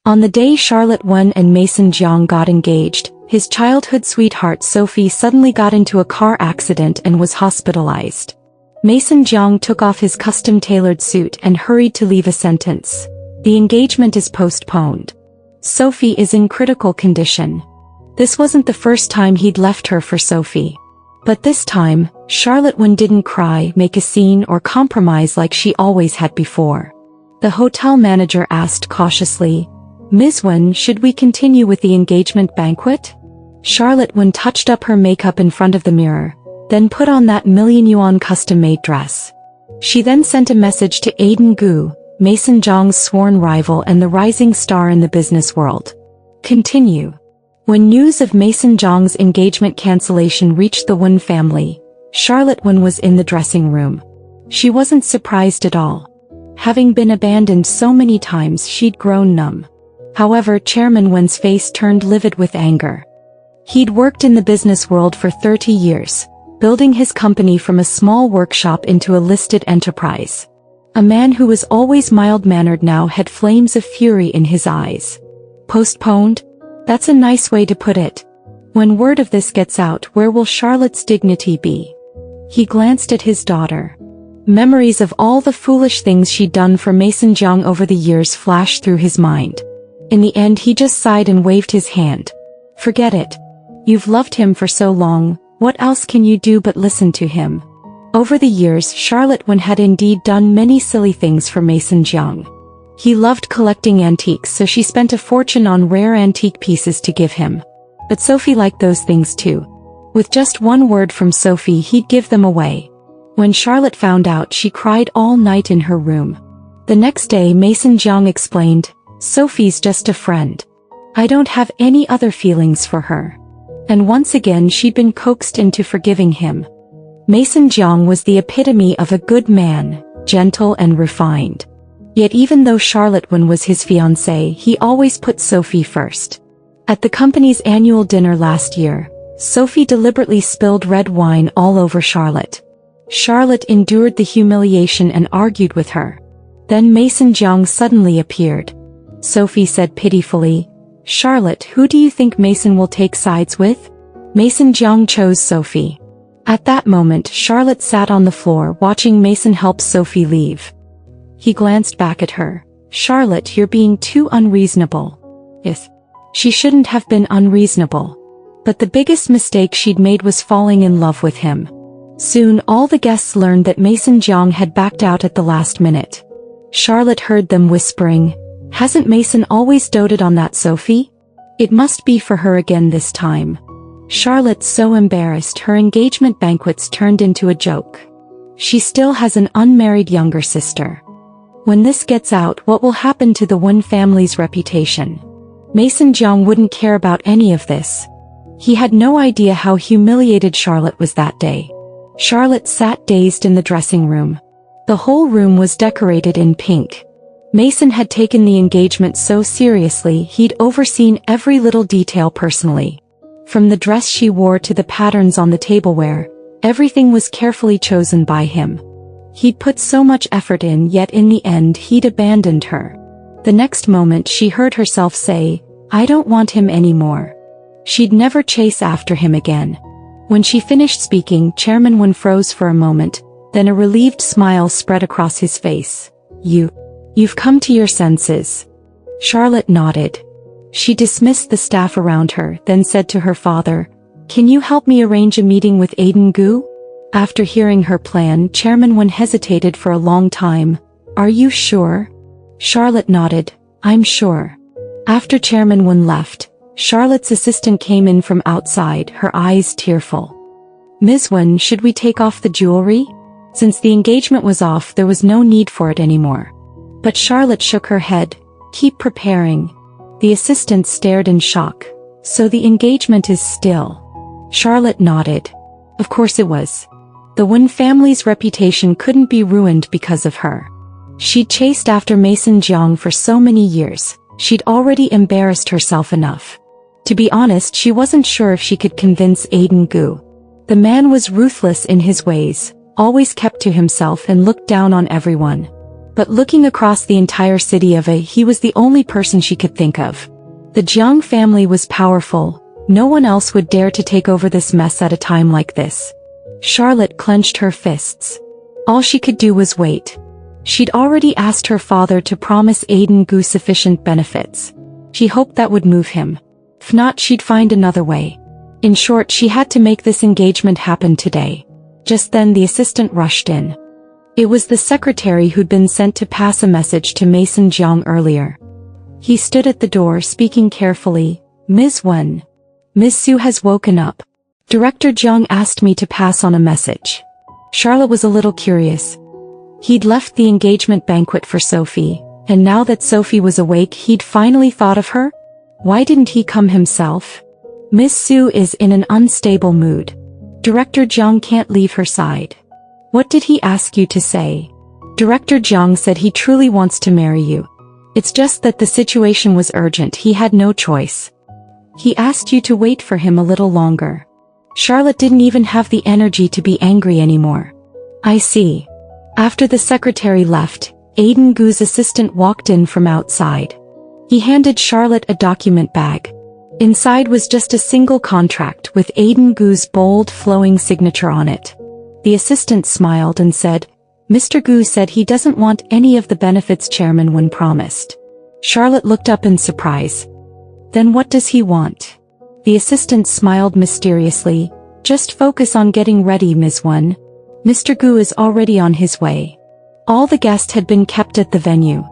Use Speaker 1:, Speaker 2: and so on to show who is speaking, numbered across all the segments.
Speaker 1: On the day Charlotte Wen and Mason Jiang got engaged, his childhood sweetheart Sophie suddenly got into a car accident and was hospitalized. Mason Jiang took off his custom-tailored suit and hurried to leave a sentence. The engagement is postponed. Sophie is in critical condition. This wasn't the first time he'd left her for Sophie. But this time, Charlotte Wen didn't cry, make a scene or compromise like she always had before. The hotel manager asked cautiously, "Ms. Wen, should we continue with the engagement banquet?" Charlotte Wen touched up her makeup in front of the mirror, then put on that million-yuan custom-made dress. She then sent a message to Aiden Gu, Mason Jiang's sworn rival and the rising star in the business world. Continue. When news of Mason Jiang's engagement cancellation reached the Wen family, Charlotte Wen was in the dressing room. She wasn't surprised at all. Having been abandoned so many times, she'd grown numb. However, Chairman Wen's face turned livid with anger. He'd worked in the business world for 30 years, building his company from a small workshop into a listed enterprise. A man who was always mild-mannered now had flames of fury in his eyes. Postponed? That's a nice way to put it. When word of this gets out, where will Charlotte's dignity be? He glanced at his daughter. Memories of all the foolish things she'd done for Mason Jiang over the years flashed through his mind. In the end, he just sighed and waved his hand. Forget it. You've loved him for so long, what else can you do but listen to him? Over the years, Charlotte Wen had indeed done many silly things for Mason Jiang. He loved collecting antiques, so she spent a fortune on rare antique pieces to give him. But Sophie liked those things too. With just one word from Sophie, he'd give them away. When Charlotte found out, she cried all night in her room. The next day, Mason Jiang explained, "Sophie's just a friend. I don't have any other feelings for her." And once again she'd been coaxed into forgiving him. Mason Jiang was the epitome of a good man, gentle and refined. Yet even though Charlotte Wen was his fiancée, he always put Sophie first. At the company's annual dinner last year, Sophie deliberately spilled red wine all over Charlotte. Charlotte endured the humiliation and argued with her. Then Mason Jiang suddenly appeared. Sophie said pitifully, "Charlotte, who do you think Mason will take sides with?" Mason Jiang chose Sophie. At that moment, Charlotte sat on the floor watching Mason help Sophie leave. He glanced back at her. "Charlotte, you're being too unreasonable." Yes. She shouldn't have been unreasonable. But the biggest mistake she'd made was falling in love with him. Soon all the guests learned that Mason Jiang had backed out at the last minute. Charlotte heard them whispering, "Hasn't Mason always doted on that Sophie? It must be for her again this time." Charlotte, so embarrassed, her engagement banquets turned into a joke. She still has an unmarried younger sister. When this gets out, what will happen to the Wen family's reputation? Mason Jiang wouldn't care about any of this. He had no idea how humiliated Charlotte was that day. Charlotte sat dazed in the dressing room. The whole room was decorated in pink. Mason had taken the engagement so seriously, he'd overseen every little detail personally. From the dress she wore to the patterns on the tableware, everything was carefully chosen by him. He'd put so much effort in, yet in the end he'd abandoned her. The next moment she heard herself say, "I don't want him anymore." She'd never chase after him again. When she finished speaking, Chairman Wen froze for a moment, then a relieved smile spread across his face. You've come to your senses." Charlotte nodded. She dismissed the staff around her, then said to her father, "Can you help me arrange a meeting with Aiden Gu?" After hearing her plan, Chairman Wen hesitated for a long time. "Are you sure?" Charlotte nodded. "I'm sure." After Chairman Wen left, Charlotte's assistant came in from outside, her eyes tearful. "Ms. Wen, should we take off the jewelry?" Since the engagement was off, there was no need for it anymore. But Charlotte shook her head. "Keep preparing." The assistant stared in shock. "So the engagement is still?" Charlotte nodded. Of course it was. The Wen family's reputation couldn't be ruined because of her. She'd chased after Mason Jiang for so many years, she'd already embarrassed herself enough. To be honest, she wasn't sure if she could convince Aiden Gu. The man was ruthless in his ways, always kept to himself and looked down on everyone. But looking across the entire city of A, he was the only person she could think of. The Jiang family was powerful. No one else would dare to take over this mess at a time like this. Charlotte clenched her fists. All she could do was wait. She'd already asked her father to promise Aiden Gu sufficient benefits. She hoped that would move him. If not, she'd find another way. In short, she had to make this engagement happen today. Just then the assistant rushed in. It was the secretary who'd been sent to pass a message to Mason Jiang earlier. He stood at the door speaking carefully. Ms. Wen. Ms. Su has woken up. Director Jiang asked me to pass on a message. Charlotte was a little curious. He'd left the engagement banquet for Sophie, and now that Sophie was awake he'd finally thought of her? Why didn't he come himself? Miss Su is in an unstable mood. Director Jiang can't leave her side. What did he ask you to say? Director Jiang said he truly wants to marry you. It's just that the situation was urgent, he had no choice. He asked you to wait for him a little longer. Charlotte didn't even have the energy to be angry anymore. I see. After the secretary left, Aiden Gu's assistant walked in from outside. He handed Charlotte a document bag. Inside was just a single contract with Aiden Gu's bold, flowing signature on it. The assistant smiled and said, Mr. Gu said he doesn't want any of the benefits Chairman Wen promised. Charlotte looked up in surprise. Then what does he want? The assistant smiled mysteriously. Just focus on getting ready, Ms. Wen. Mr. Gu is already on his way. All the guests had been kept at the venue.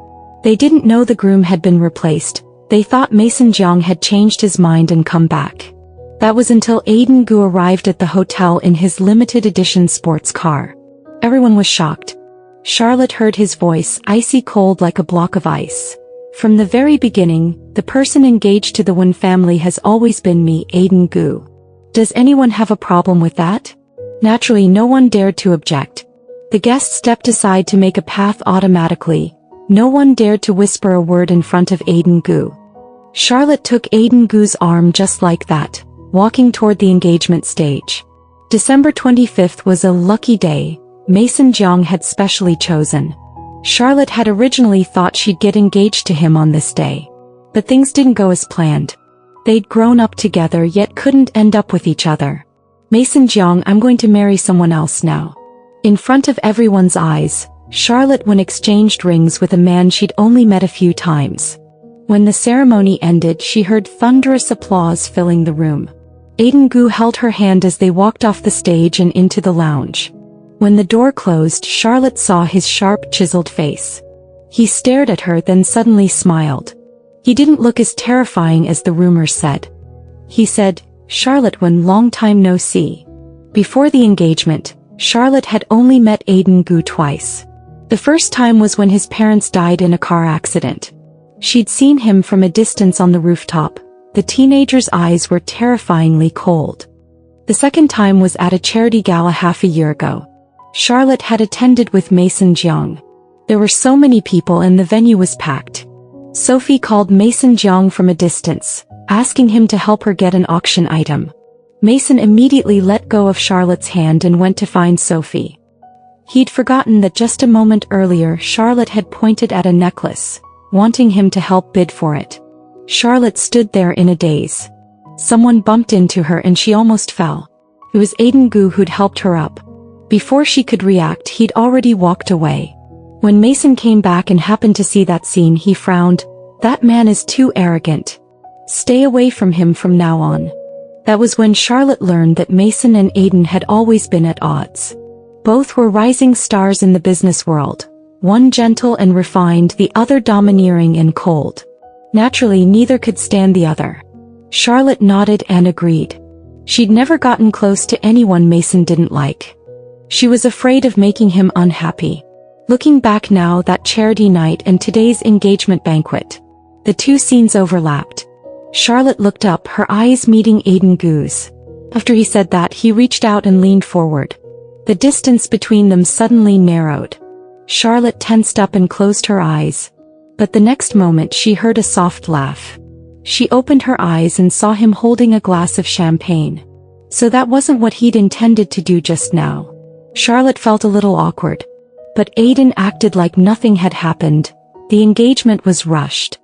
Speaker 1: They didn't know the groom had been replaced. They thought Mason Jiang had changed his mind and come back. That was until Aiden Gu arrived at the hotel in his limited edition sports car. Everyone was shocked. Charlotte heard his voice, icy cold like a block of ice. From the very beginning, the person engaged to the Wen family has always been me, Aiden Gu. Does anyone have a problem with that? Naturally, no one dared to object. The guests stepped aside to make a path automatically. No one dared to whisper a word in front of Aiden Gu. Charlotte took Aiden Gu's arm just like that, walking toward the engagement stage. December 25th was a lucky day. Mason Jiang had specially chosen. Charlotte had originally thought she'd get engaged to him on this day. But things didn't go as planned. They'd grown up together yet couldn't end up with each other. Mason Jiang, I'm going to marry someone else now. In front of everyone's eyes, Charlotte Wen exchanged rings with a man she'd only met a few times. When the ceremony ended, she heard thunderous applause filling the room. Aiden Gu held her hand as they walked off the stage and into the lounge. When the door closed, Charlotte saw his sharp, chiseled face. He stared at her, then suddenly smiled. He didn't look as terrifying as the rumors said. He said, Charlotte Wen, long time no see. Before the engagement, Charlotte had only met Aiden Gu twice. The first time was when his parents died in a car accident. She'd seen him from a distance on the rooftop. The teenager's eyes were terrifyingly cold. The second time was at a charity gala half a year ago. Charlotte had attended with Mason Jiang. There were so many people and the venue was packed. Sophie called Mason Jiang from a distance, asking him to help her get an auction item. Mason immediately let go of Charlotte's hand and went to find Sophie. He'd forgotten that just a moment earlier Charlotte had pointed at a necklace, wanting him to help bid for it. Charlotte stood there in a daze. Someone bumped into her and she almost fell. It was Aiden Gu who'd helped her up. Before she could react, he'd already walked away. When Mason came back and happened to see that scene, he frowned. That man is too arrogant. Stay away from him from now on. That was when Charlotte learned that Mason and Aiden had always been at odds. Both were rising stars in the business world. One gentle and refined, the other domineering and cold. Naturally, neither could stand the other. Charlotte nodded and agreed. She'd never gotten close to anyone Mason didn't like. She was afraid of making him unhappy. Looking back now, that charity night and today's engagement banquet. The two scenes overlapped. Charlotte looked up, her eyes meeting Aiden Gu's. After he said that, he reached out and leaned forward. The distance between them suddenly narrowed. Charlotte tensed up and closed her eyes. But the next moment she heard a soft laugh. She opened her eyes and saw him holding a glass of champagne. So that wasn't what he'd intended to do just now. Charlotte felt a little awkward. But Aiden acted like nothing had happened. The engagement was rushed.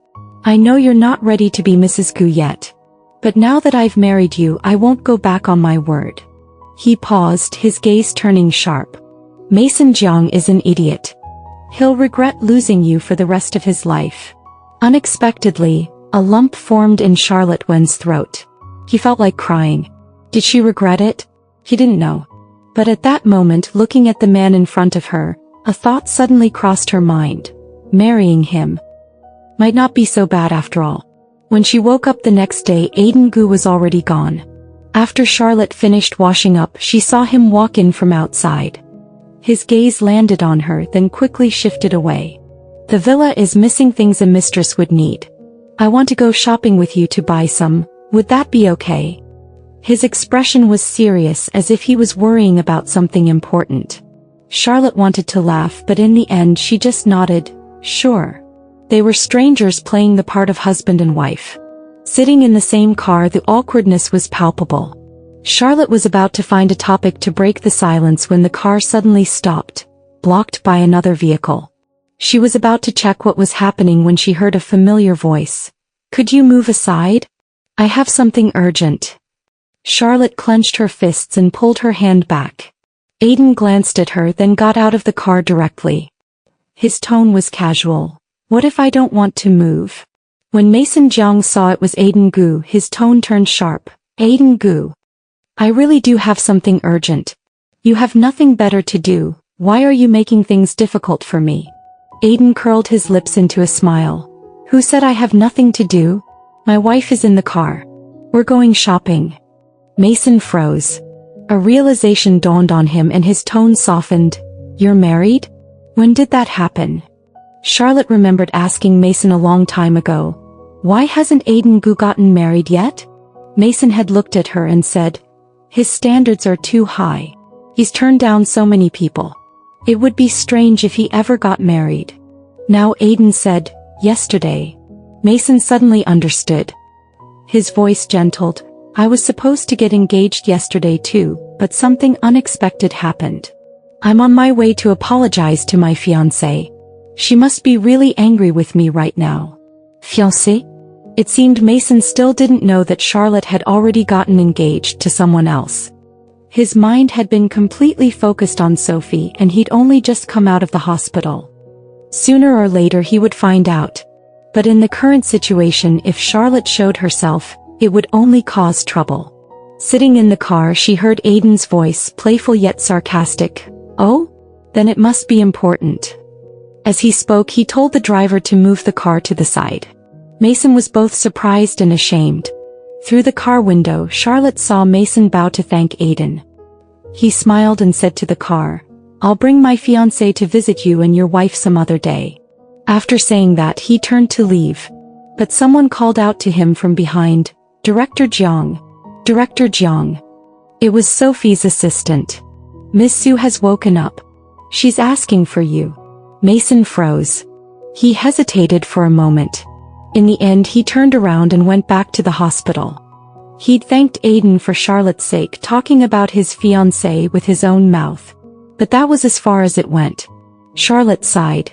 Speaker 1: I know you're not ready to be Mrs. Gu yet. But now that I've married you, I won't go back on my word. He paused, his gaze turning sharp. Mason Jiang is an idiot. He'll regret losing you for the rest of his life. Unexpectedly, a lump formed in Charlotte Wen's throat. He felt like crying. Did she regret it? He didn't know. But at that moment, looking at the man in front of her, a thought suddenly crossed her mind. Marrying him might not be so bad after all. When she woke up the next day, Aiden Gu was already gone. After Charlotte finished washing up, she saw him walk in from outside. His gaze landed on her, then quickly shifted away. The villa is missing things a mistress would need. I want to go shopping with you to buy some, would that be okay? His expression was serious, as if he was worrying about something important. Charlotte wanted to laugh, but in the end she just nodded, sure. They were strangers playing the part of husband and wife. Sitting in the same car, the awkwardness was palpable. Charlotte was about to find a topic to break the silence when the car suddenly stopped, blocked by another vehicle. She was about to check what was happening when she heard a familiar voice. Could you move aside? I have something urgent. Charlotte clenched her fists and pulled her hand back. Aiden glanced at her, then got out of the car directly. His tone was casual. What if I don't want to move? When Mason Jiang saw it was Aiden Gu, his tone turned sharp. Aiden Gu. I really do have something urgent. You have nothing better to do, why are you making things difficult for me? Aiden curled his lips into a smile. Who said I have nothing to do? My wife is in the car. We're going shopping. Mason froze. A realization dawned on him and his tone softened. You're married? When did that happen? Charlotte remembered asking Mason a long time ago. Why hasn't Aiden Gu gotten married yet? Mason had looked at her and said, his standards are too high. He's turned down so many people. It would be strange if he ever got married. Now Aiden said, yesterday. Mason suddenly understood. His voice gentled. I was supposed to get engaged yesterday too, but something unexpected happened. I'm on my way to apologize to my fiancée. She must be really angry with me right now. Fiancée? It seemed Mason still didn't know that Charlotte had already gotten engaged to someone else. His mind had been completely focused on Sophie and he'd only just come out of the hospital. Sooner or later he would find out. But in the current situation, if Charlotte showed herself, it would only cause trouble. Sitting in the car, she heard Aiden's voice, playful yet sarcastic. Oh? Then it must be important. As he spoke, he told the driver to move the car to the side. Mason was both surprised and ashamed. Through the car window, Charlotte saw Mason bow to thank Aiden. He smiled and said to the car, I'll bring my fiancé to visit you and your wife some other day. After saying that, he turned to leave. But someone called out to him from behind, Director Jiang. Director Jiang. It was Sophie's assistant. Miss Su has woken up. She's asking for you. Mason froze. He hesitated for a moment. In the end, he turned around and went back to the hospital. He'd thanked Aiden for Charlotte's sake, talking about his fiancée with his own mouth. But that was as far as it went. Charlotte sighed.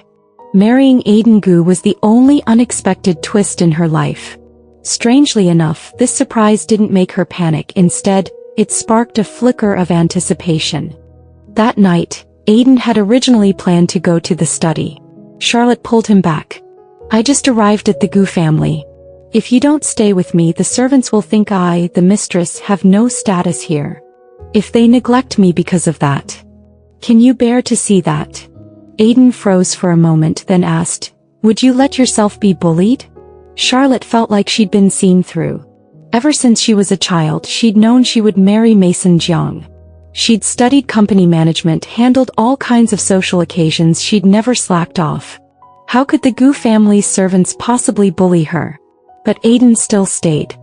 Speaker 1: Marrying Aiden Gu was the only unexpected twist in her life. Strangely enough, this surprise didn't make her panic. Instead, it sparked a flicker of anticipation. That night, Aiden had originally planned to go to the study. Charlotte pulled him back. I just arrived at the Gu family. If you don't stay with me, the servants will think I, the mistress, have no status here. If they neglect me because of that. Can you bear to see that? Aiden froze for a moment, then asked, would you let yourself be bullied? Charlotte felt like she'd been seen through. Ever since she was a child, she'd known she would marry Mason Jiang. She'd studied company management, handled all kinds of social occasions, she'd never slacked off. How could the Gu family's servants possibly bully her? But Aiden still stayed.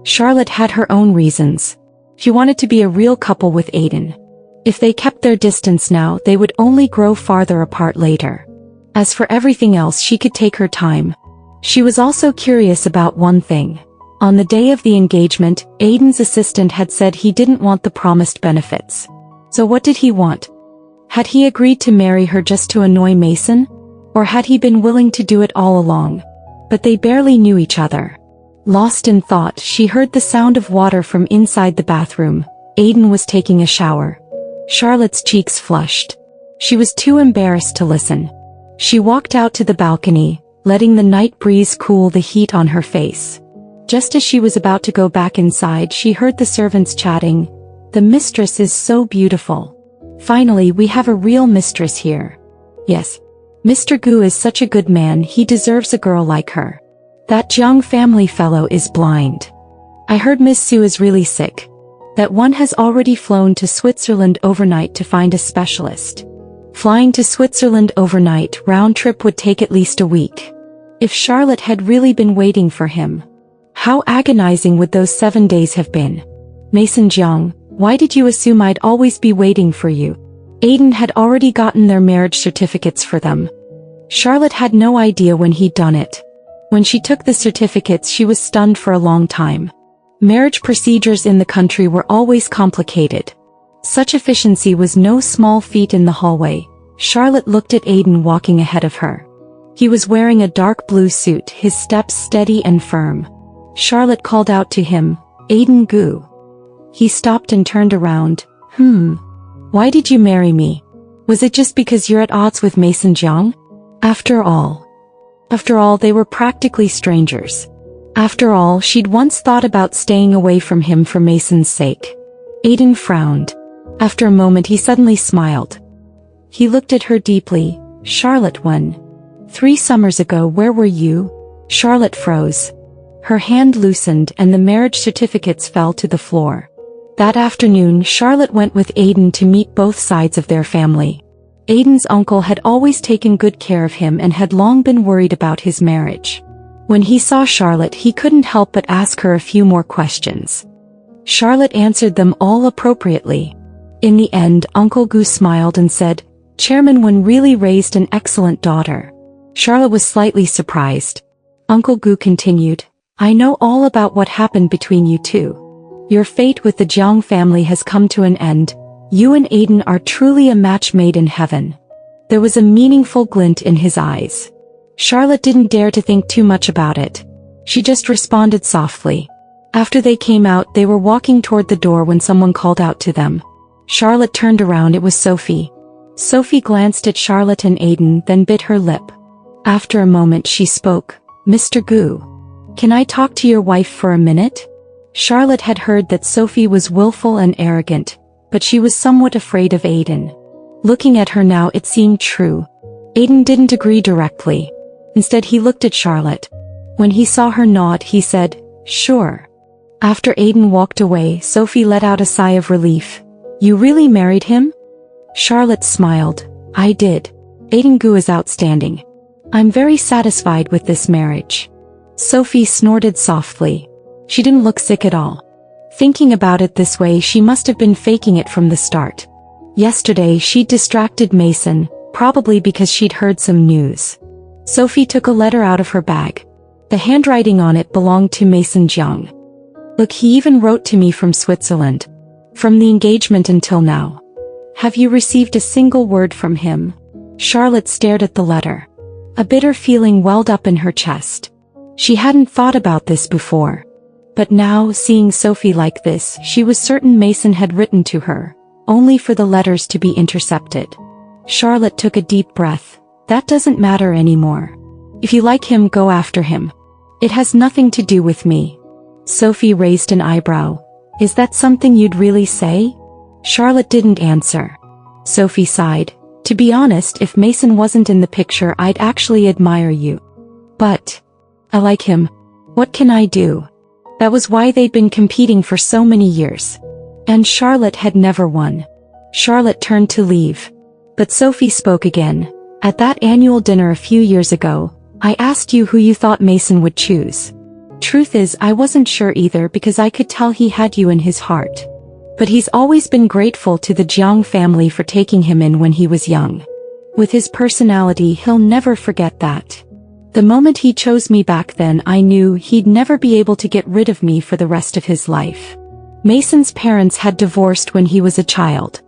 Speaker 1: Charlotte had her own reasons. She wanted to be a real couple with Aiden. If they kept their distance now, they would only grow farther apart later. As for everything else, she could take her time. She was also curious about one thing. On the day of the engagement, Aiden's assistant had said he didn't want the promised benefits. So what did he want? Had he agreed to marry her just to annoy Mason? Or had he been willing to do it all along? But they barely knew each other. Lost in thought, she heard the sound of water from inside the bathroom. Aiden was taking a shower. Charlotte's cheeks flushed. She was too embarrassed to listen. She walked out to the balcony, letting the night breeze cool the heat on her face. Just as she was about to go back inside, she heard the servants chatting. "The mistress is so beautiful. Finally, we have a real mistress here. Yes. Mr. Gu is such a good man, he deserves a girl like her. That Jiang family fellow is blind. I heard Miss Su is really sick. That one has already flown to Switzerland overnight to find a specialist. Flying to Switzerland overnight, round trip would take at least a week. If Charlotte had really been waiting for him, how agonizing would those 7 days have been? Mason Jiang, why did you assume I'd always be waiting for you?" Aiden had already gotten their marriage certificates for them. Charlotte had no idea when he'd done it. When she took the certificates, she was stunned for a long time. Marriage procedures in the country were always complicated. Such efficiency was no small feat. In the hallway, Charlotte looked at Aiden walking ahead of her. He was wearing a dark blue suit, his steps steady and firm. Charlotte called out to him, "Aiden Gu." He stopped and turned around. Why did you marry me? Was it just because you're at odds with Mason Jiang? After all, they were practically strangers. After all, she'd once thought about staying away from him for Mason's sake. Aiden frowned. After a moment he suddenly smiled. He looked at her deeply. "Charlotte, when? 3 summers ago, where were you?" Charlotte froze. Her hand loosened and the marriage certificates fell to the floor. That afternoon, Charlotte went with Aiden to meet both sides of their family. Aiden's uncle had always taken good care of him and had long been worried about his marriage. When he saw Charlotte, he couldn't help but ask her a few more questions. Charlotte answered them all appropriately. In the end, Uncle Gu smiled and said, "Chairman Wen really raised an excellent daughter." Charlotte was slightly surprised. Uncle Gu continued, "I know all about what happened between you two. Your fate with the Jiang family has come to an end. You and Aiden are truly a match made in heaven." There was a meaningful glint in his eyes. Charlotte didn't dare to think too much about it. She just responded softly. After they came out, they were walking toward the door when someone called out to them. Charlotte turned around. It was Sophie. Sophie glanced at Charlotte and Aiden, then bit her lip. After a moment she spoke. "Mr. Gu, can I talk to your wife for a minute?" Charlotte had heard that Sophie was willful and arrogant, but she was somewhat afraid of Aiden. Looking at her now, it seemed true. Aiden didn't agree directly. Instead he looked at Charlotte. When he saw her nod, he said, "Sure." After Aiden walked away, Sophie let out a sigh of relief. "You really married him?" Charlotte smiled. "I did. Aiden Gu is outstanding. I'm very satisfied with this marriage." Sophie snorted softly. She didn't look sick at all. Thinking about it this way, she must have been faking it from the start. Yesterday she'd distracted Mason, probably because she'd heard some news. Sophie took a letter out of her bag. The handwriting on it belonged to Mason Jiang. "Look, he even wrote to me from Switzerland. From the engagement until now. Have you received a single word from him?" Charlotte stared at the letter. A bitter feeling welled up in her chest. She hadn't thought about this before. But now, seeing Sophie like this, she was certain Mason had written to her, only for the letters to be intercepted. Charlotte took a deep breath. "That doesn't matter anymore. If you like him, go after him. It has nothing to do with me." Sophie raised an eyebrow. "Is that something you'd really say?" Charlotte didn't answer. Sophie sighed. "To be honest, if Mason wasn't in the picture, I'd actually admire you. But I like him. What can I do?" That was why they'd been competing for so many years. And Charlotte had never won. Charlotte turned to leave. But Sophie spoke again. "At that annual dinner a few years ago, I asked you who you thought Mason would choose. Truth is, I wasn't sure either because I could tell he had you in his heart. But he's always been grateful to the Jiang family for taking him in when he was young. With his personality, he'll never forget that. The moment he chose me back then, I knew he'd never be able to get rid of me for the rest of his life." Mason's parents had divorced when he was a child.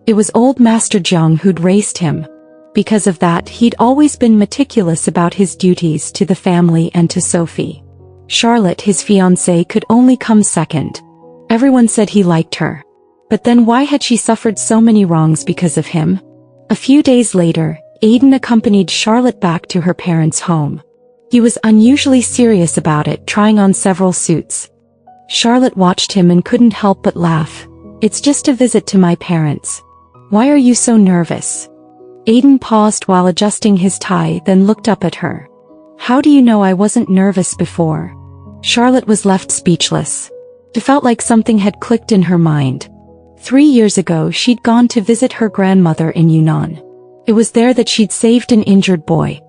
Speaker 1: It was old Master Jiang who'd raised him. Because of that, he'd always been meticulous about his duties to the family and to Sophie. Charlotte, his fiancée, could only come second. Everyone said he liked her. But then why had she suffered so many wrongs because of him? A few days later, Aiden accompanied Charlotte back to her parents' home. He was unusually serious about it, trying on several suits. Charlotte watched him and couldn't help but laugh. "It's just a visit to my parents. Why are you so nervous?" Aiden paused while adjusting his tie, then looked up at her. "How do you know I wasn't nervous before?" Charlotte was left speechless. It felt like something had clicked in her mind. 3 years ago she'd gone to visit her grandmother in Yunnan. It was there that she'd saved an injured boy.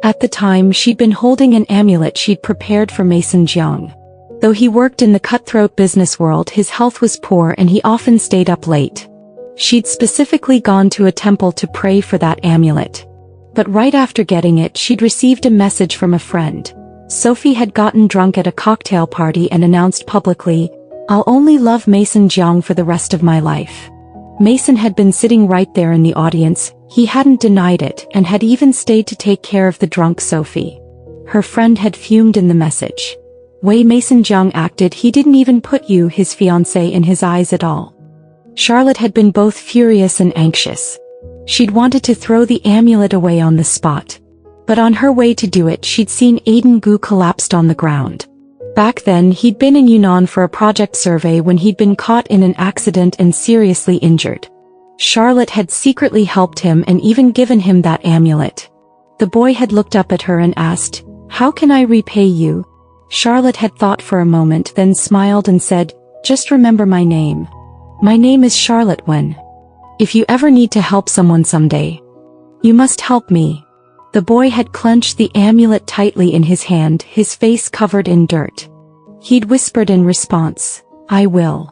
Speaker 1: At the time she'd been holding an amulet she'd prepared for Mason Jiang. Though he worked in the cutthroat business world, his health was poor and he often stayed up late. She'd specifically gone to a temple to pray for that amulet. But right after getting it, she'd received a message from a friend. Sophie had gotten drunk at a cocktail party and announced publicly, "I'll only love Mason Jiang for the rest of my life." Mason had been sitting right there in the audience. He hadn't denied it and had even stayed to take care of the drunk Sophie. Her friend had fumed in the message. Way Mason Jiang acted, he didn't even put you, his fiancée, in his eyes at all. Charlotte had been both furious and anxious. She'd wanted to throw the amulet away on the spot. But on her way to do it, she'd seen Aiden Gu collapsed on the ground. Back then, he'd been in Yunnan for a project survey when he'd been caught in an accident and seriously injured. Charlotte had secretly helped him and even given him that amulet. The boy had looked up at her and asked, "How can I repay you?" Charlotte had thought for a moment, then smiled and said, "Just remember my name. My name is Charlotte Wen. If you ever need to help someone someday, you must help me." The boy had clenched the amulet tightly in his hand, his face covered in dirt. He'd whispered in response, "I will."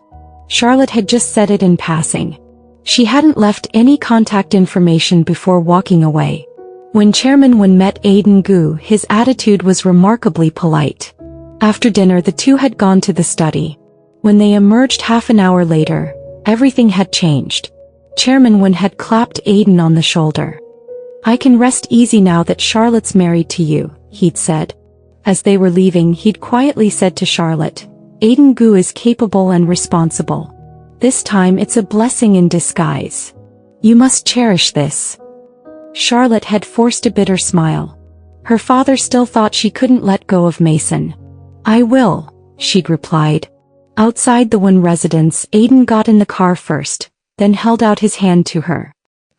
Speaker 1: Charlotte had just said it in passing. She hadn't left any contact information before walking away. When Chairman Wen met Aiden Gu, his attitude was remarkably polite. After dinner, the two had gone to the study. When they emerged half an hour later, everything had changed. Chairman Wen had clapped Aiden on the shoulder. "I can rest easy now that Charlotte's married to you," he'd said. As they were leaving, he'd quietly said to Charlotte, "Aiden Gu is capable and responsible. This time it's a blessing in disguise. You must cherish this." Charlotte had forced a bitter smile. Her father still thought she couldn't let go of Mason. "I will," she'd replied. Outside the Wen residence, Aiden got in the car first, then held out his hand to her.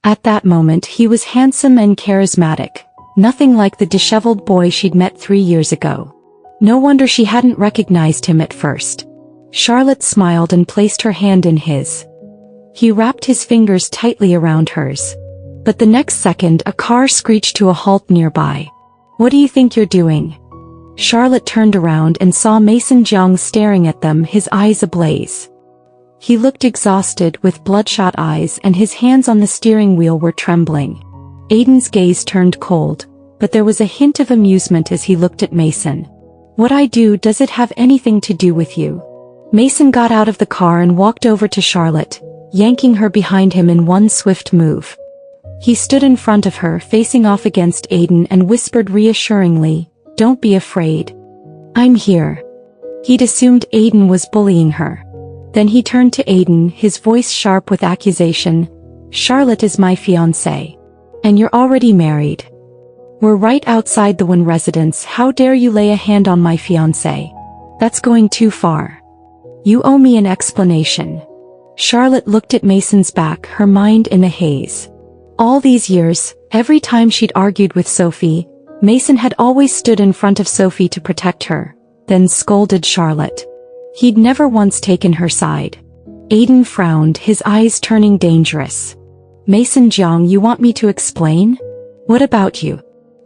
Speaker 1: At that moment he was handsome and charismatic, nothing like the disheveled boy she'd met 3 years ago. No wonder she hadn't recognized him at first. Charlotte smiled and placed her hand in his. He wrapped his fingers tightly around hers. But the next second a car screeched to a halt nearby. "What do you think you're doing?" Charlotte turned around and saw Mason Jiang staring at them, his eyes ablaze. He looked exhausted with bloodshot eyes and his hands on the steering wheel were trembling. Aiden's gaze turned cold, but there was a hint of amusement as he looked at Mason. "What I do, does it have anything to do with you?" Mason got out of the car and walked over to Charlotte, yanking her behind him in one swift move. He stood in front of her, facing off against Aiden, and whispered reassuringly, "Don't be afraid. I'm here." He'd assumed Aiden was bullying her. Then he turned to Aiden, his voice sharp with accusation. "Charlotte is my fiancée. And you're already married. We're right outside the Wen residence. How dare you lay a hand on my fiancée? That's going too far. You owe me an explanation." Charlotte looked at Mason's back, her mind in a haze. All these years, every time she'd argued with Sophie, Mason had always stood in front of Sophie to protect her, then scolded Charlotte. He'd never once taken her side. Aiden frowned, his eyes turning dangerous. "Mason Jiang, you want me to explain? What about you?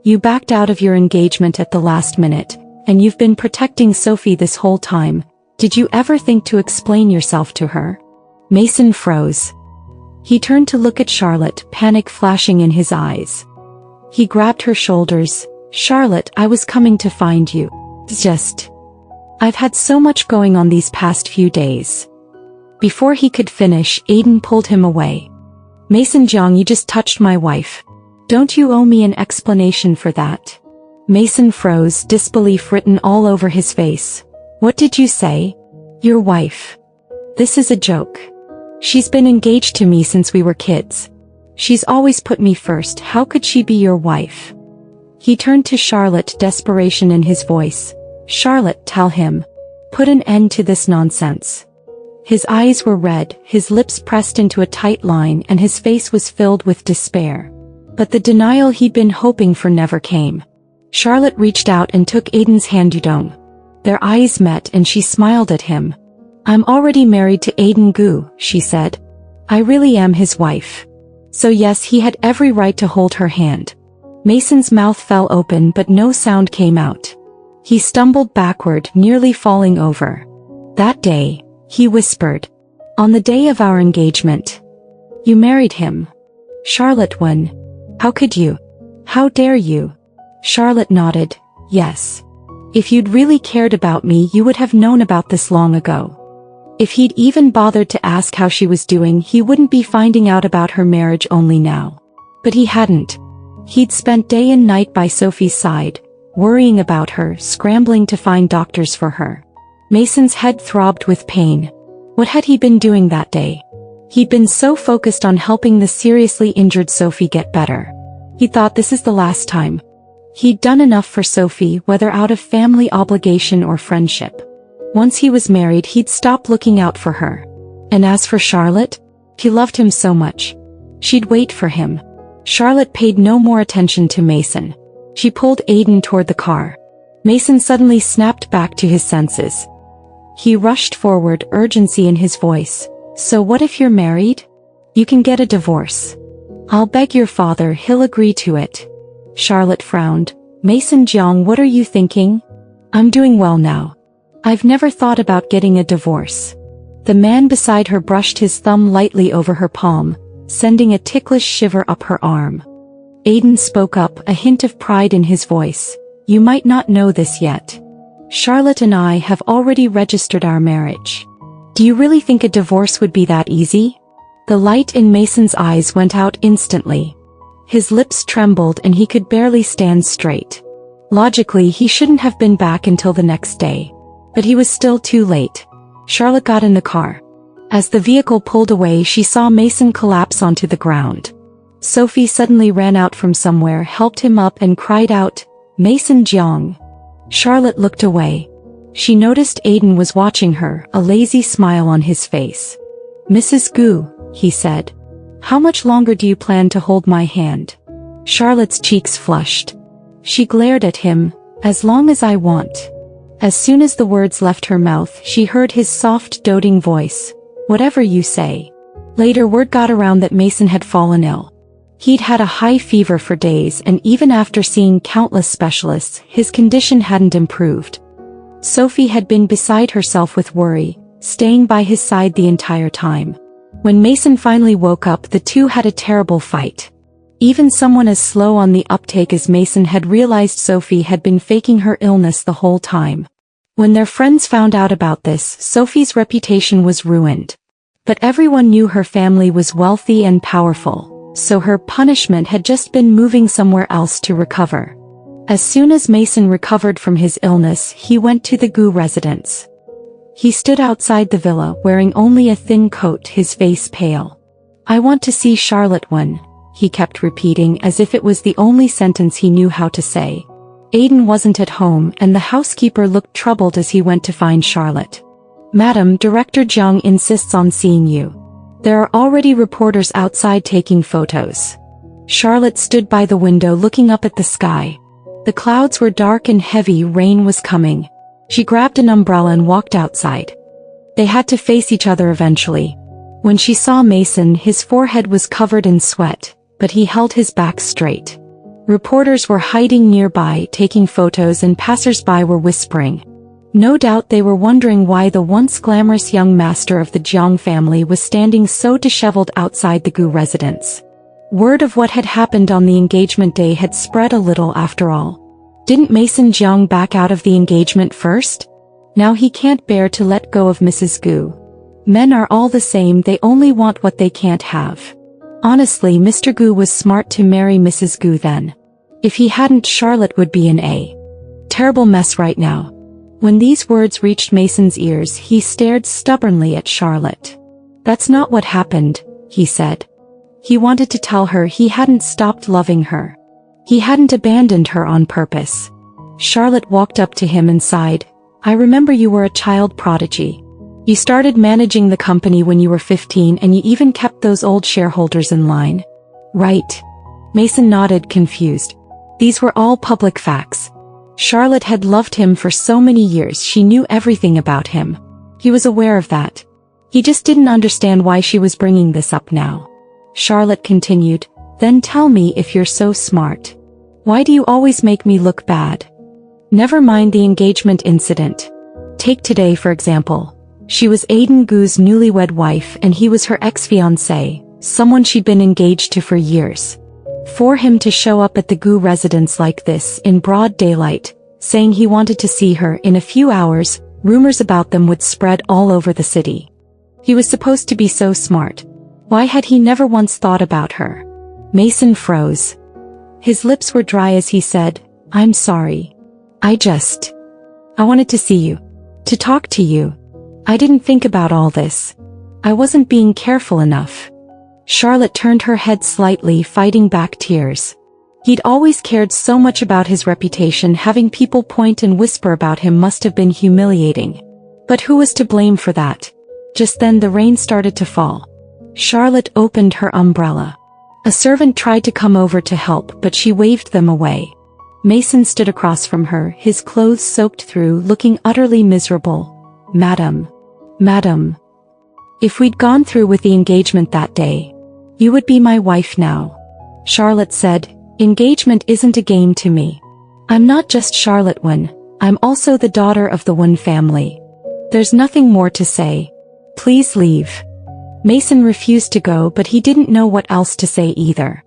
Speaker 1: You backed out of your engagement at the last minute, and you've been protecting Sophie this whole time. Did you ever think to explain yourself to her?" Mason froze. He turned to look at Charlotte, panic flashing in his eyes. He grabbed her shoulders. "Charlotte, I was coming to find you. I've had so much going on these past few days." Before he could finish, Aiden pulled him away. Mason Jiang, you just touched my wife. Don't you owe me an explanation for that? Mason froze, disbelief written all over his face. What did you say? Your wife. This is a joke. She's been engaged to me since we were kids. She's always put me first. How could she be your wife? He turned to Charlotte, desperation in his voice. Charlotte, tell him. Put an end to this nonsense. His eyes were red, his lips pressed into a tight line, and his face was filled with despair. But the denial he'd been hoping for never came. Charlotte reached out and took Aiden's hand. Yudong. Their eyes met and she smiled at him. I'm already married to Aiden Gu, she said. I really am his wife. So yes, he had every right to hold her hand. Mason's mouth fell open but no sound came out. He stumbled backward, nearly falling over. That day, he whispered. On the day of our engagement. You married him. Charlotte won. How could you? How dare you? Charlotte nodded. Yes. If you'd really cared about me, you would have known about this long ago. If he'd even bothered to ask how she was doing, he wouldn't be finding out about her marriage only now. But he hadn't. He'd spent day and night by Sophie's side, worrying about her, scrambling to find doctors for her. Mason's head throbbed with pain. What had he been doing that day? He'd been so focused on helping the seriously injured Sophie get better. He thought this is the last time. He'd done enough for Sophie, whether out of family obligation or friendship. Once he was married, he'd stop looking out for her. And as for Charlotte, he loved him so much. She'd wait for him. Charlotte paid no more attention to Mason. She pulled Aiden toward the car. Mason suddenly snapped back to his senses. He rushed forward, urgency in his voice. So what if you're married? You can get a divorce. I'll beg your father, he'll agree to it. Charlotte frowned. Mason Jiang, what are you thinking? I'm doing well now. I've never thought about getting a divorce. The man beside her brushed his thumb lightly over her palm, sending a ticklish shiver up her arm. Aiden spoke up, a hint of pride in his voice. You might not know this yet. Charlotte and I have already registered our marriage. Do you really think a divorce would be that easy? The light in Mason's eyes went out instantly. His lips trembled and he could barely stand straight. Logically, he shouldn't have been back until the next day. But he was still too late. Charlotte got in the car. As the vehicle pulled away, she saw Mason collapse onto the ground. Sophie suddenly ran out from somewhere, helped him up and cried out, Mason Jiang. Charlotte looked away. She noticed Aiden was watching her, a lazy smile on his face. Mrs. Gu, he said. How much longer do you plan to hold my hand? Charlotte's cheeks flushed. She glared at him. As long as I want. As soon as the words left her mouth, she heard his soft, doting voice. Whatever you say. Later, word got around that Mason had fallen ill. He'd had a high fever for days, and even after seeing countless specialists, his condition hadn't improved. Sophie had been beside herself with worry, staying by his side the entire time. When Mason finally woke up, the two had a terrible fight. Even someone as slow on the uptake as Mason had realized Sophie had been faking her illness the whole time. When their friends found out about this, Sophie's reputation was ruined. But everyone knew her family was wealthy and powerful, so her punishment had just been moving somewhere else to recover. As soon as Mason recovered from his illness, he went to the Gu residence. He stood outside the villa, wearing only a thin coat, his face pale. I want to see Charlotte one. He kept repeating as if it was the only sentence he knew how to say. Aiden wasn't at home, and the housekeeper looked troubled as he went to find Charlotte. Madam, Director Jiang insists on seeing you. There are already reporters outside taking photos. Charlotte stood by the window looking up at the sky. The clouds were dark and heavy, rain was coming. She grabbed an umbrella and walked outside. They had to face each other eventually. When she saw Mason, his forehead was covered in sweat, but he held his back straight. Reporters were hiding nearby, taking photos, and passers-by were whispering. No doubt they were wondering why the once glamorous young master of the Jiang family was standing so disheveled outside the Gu residence. Word of what had happened on the engagement day had spread a little after all. Didn't Mason Jiang back out of the engagement first? Now he can't bear to let go of Mrs. Gu. Men are all the same, they only want what they can't have. Honestly, Mr. Gu was smart to marry Mrs. Gu then. If he hadn't, Charlotte would be in a terrible mess right now. When these words reached Mason's ears, he stared stubbornly at Charlotte. That's not what happened, he said. He wanted to tell her he hadn't stopped loving her. He hadn't abandoned her on purpose. Charlotte walked up to him and sighed. I remember you were a child prodigy. You started managing the company when you were 15 and you even kept those old shareholders in line. Right. Mason nodded, confused. These were all public facts. Charlotte had loved him for so many years, she knew everything about him. He was aware of that. He just didn't understand why she was bringing this up now. Charlotte continued, then tell me, if you're so smart, why do you always make me look bad? Never mind the engagement incident. Take today for example. She was Aiden Gu's newlywed wife and he was her ex-fiancé, someone she'd been engaged to for years. For him to show up at the Gu residence like this in broad daylight, saying he wanted to see her in a few hours, rumors about them would spread all over the city. He was supposed to be so smart. Why had he never once thought about her? Mason froze. His lips were dry as he said, I'm sorry. I wanted to see you. To talk to you. I didn't think about all this. I wasn't being careful enough. Charlotte turned her head slightly, fighting back tears. He'd always cared so much about his reputation, having people point and whisper about him must have been humiliating. But who was to blame for that? Just then the rain started to fall. Charlotte opened her umbrella. A servant tried to come over to help, but she waved them away. Mason stood across from her, his clothes soaked through, looking utterly miserable. Madam. If we'd gone through with the engagement that day, you would be my wife now. Charlotte said, engagement isn't a game to me. I'm not just Charlotte Wen, I'm also the daughter of the Wen family. There's nothing more to say. Please leave. Mason refused to go, but he didn't know what else to say either.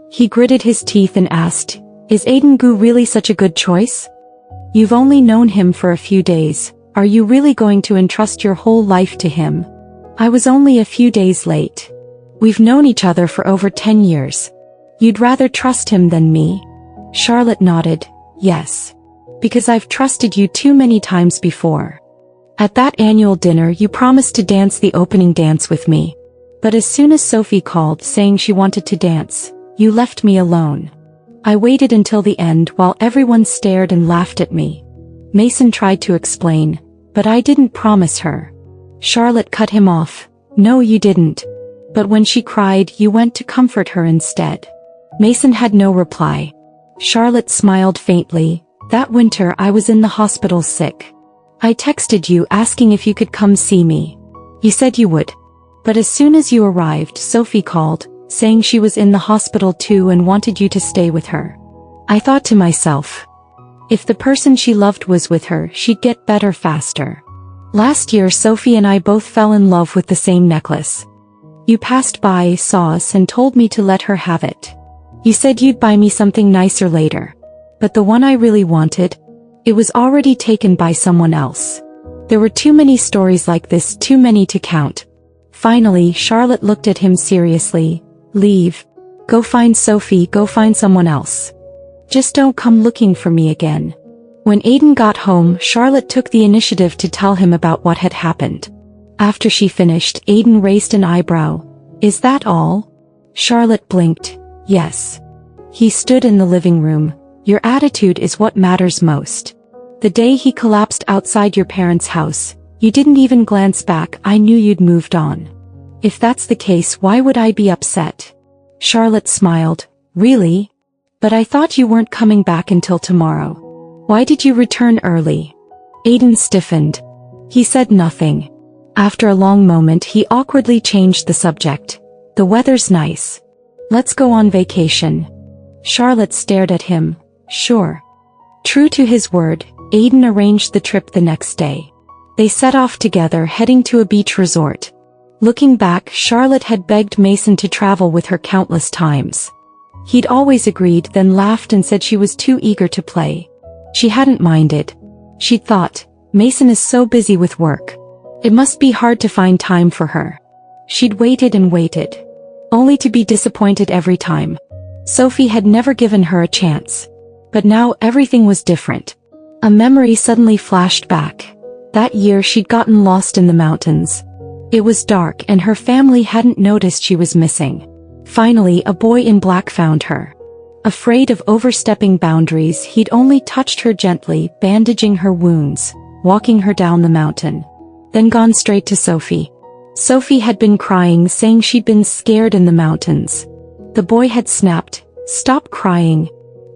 Speaker 1: He gritted his teeth and asked, is Aiden Gu really such a good choice? You've only known him for a few days. Are you really going to entrust your whole life to him? I was only a few days late. We've known each other for over 10 years. You'd rather trust him than me? Charlotte nodded, yes. Because I've trusted you too many times before. At that annual dinner you promised to dance the opening dance with me. But as soon as Sophie called saying she wanted to dance, you left me alone. I waited until the end while everyone stared and laughed at me. Mason tried to explain, but I didn't promise her. Charlotte cut him off. No, you didn't. But when she cried, you went to comfort her instead. Mason had no reply. Charlotte smiled faintly. That winter I was in the hospital sick. I texted you asking if you could come see me. You said you would. But as soon as you arrived, Sophie called, saying she was in the hospital too and wanted you to stay with her. I thought to myself, if the person she loved was with her, she'd get better faster. Last year Sophie and I both fell in love with the same necklace. You passed by, saw us and told me to let her have it. You said you'd buy me something nicer later. But the one I really wanted, it was already taken by someone else. There were too many stories like this, too many to count. Finally, Charlotte looked at him seriously. Leave. Go find Sophie, go find someone else. Just don't come looking for me again. When Aiden got home, Charlotte took the initiative to tell him about what had happened. After she finished, Aiden raised an eyebrow. Is that all? Charlotte blinked. Yes. He stood in the living room. Your attitude is what matters most. The day he collapsed outside your parents' house, you didn't even glance back. I knew you'd moved on. If that's the case, why would I be upset? Charlotte smiled. Really? But I thought you weren't coming back until tomorrow. Why did you return early? Aiden stiffened. He said nothing. After a long moment he awkwardly changed the subject. The weather's nice. Let's go on vacation. Charlotte stared at him. Sure. True to his word, Aiden arranged the trip the next day. They set off together, heading to a beach resort. Looking back, Charlotte had begged Mason to travel with her countless times. He'd always agreed, then laughed and said she was too eager to play. She hadn't minded. She'd thought, Mason is so busy with work. It must be hard to find time for her. She'd waited and waited. only to be disappointed every time. Sophie had never given her a chance. But now everything was different. A memory suddenly flashed back. That year she'd gotten lost in the mountains. It was dark and her family hadn't noticed she was missing. Finally, a boy in black found her. Afraid of overstepping boundaries, he'd only touched her gently, bandaging her wounds, walking her down the mountain. Then gone straight to Sophie. Sophie had been crying, saying she'd been scared in the mountains. The boy had snapped, "Stop crying.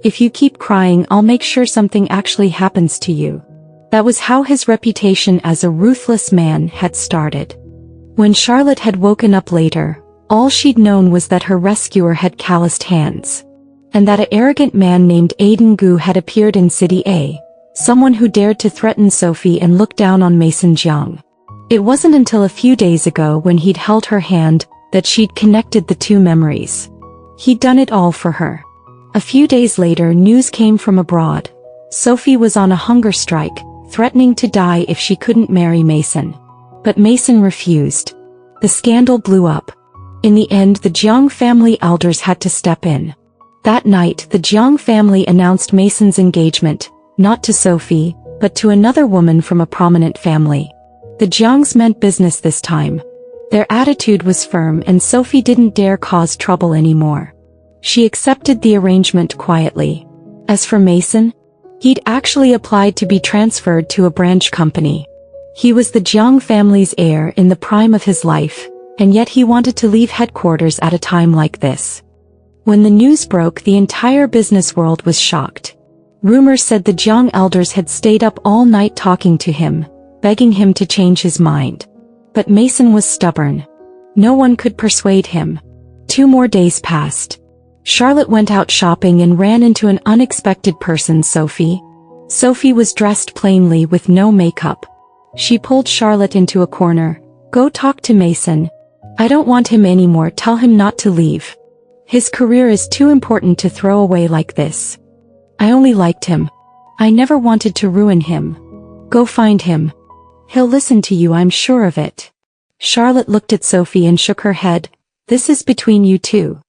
Speaker 1: If you keep crying, I'll make sure something actually happens to you." That was how his reputation as a ruthless man had started. When Charlotte had woken up later, all she'd known was that her rescuer had calloused hands. And that an arrogant man named Aiden Gu had appeared in City A, someone who dared to threaten Sophie and look down on Mason Jiang. It wasn't until a few days ago, when he'd held her hand, that she'd connected the two memories. He'd done it all for her. A few days later, news came from abroad. Sophie was on a hunger strike, threatening to die if she couldn't marry Mason. But Mason refused. The scandal blew up. In the end, the Jiang family elders had to step in. That night, the Jiang family announced Mason's engagement, not to Sophie, but to another woman from a prominent family. The Jiangs meant business this time. Their attitude was firm, and Sophie didn't dare cause trouble anymore. She accepted the arrangement quietly. As for Mason, he'd actually applied to be transferred to a branch company. He was the Jiang family's heir in the prime of his life, and yet he wanted to leave headquarters at a time like this. When the news broke, the entire business world was shocked. Rumors said the Jiang elders had stayed up all night talking to him, begging him to change his mind. But Mason was stubborn. No one could persuade him. 2 more days passed. Charlotte went out shopping and ran into an unexpected person, Sophie. Sophie was dressed plainly with no makeup. She pulled Charlotte into a corner. "Go talk to Mason. I don't want him anymore. Tell him not to leave. His career is too important to throw away like this. I only liked him. I never wanted to ruin him. Go find him. He'll listen to you, I'm sure of it." Charlotte looked at Sophie and shook her head. "This is between you two.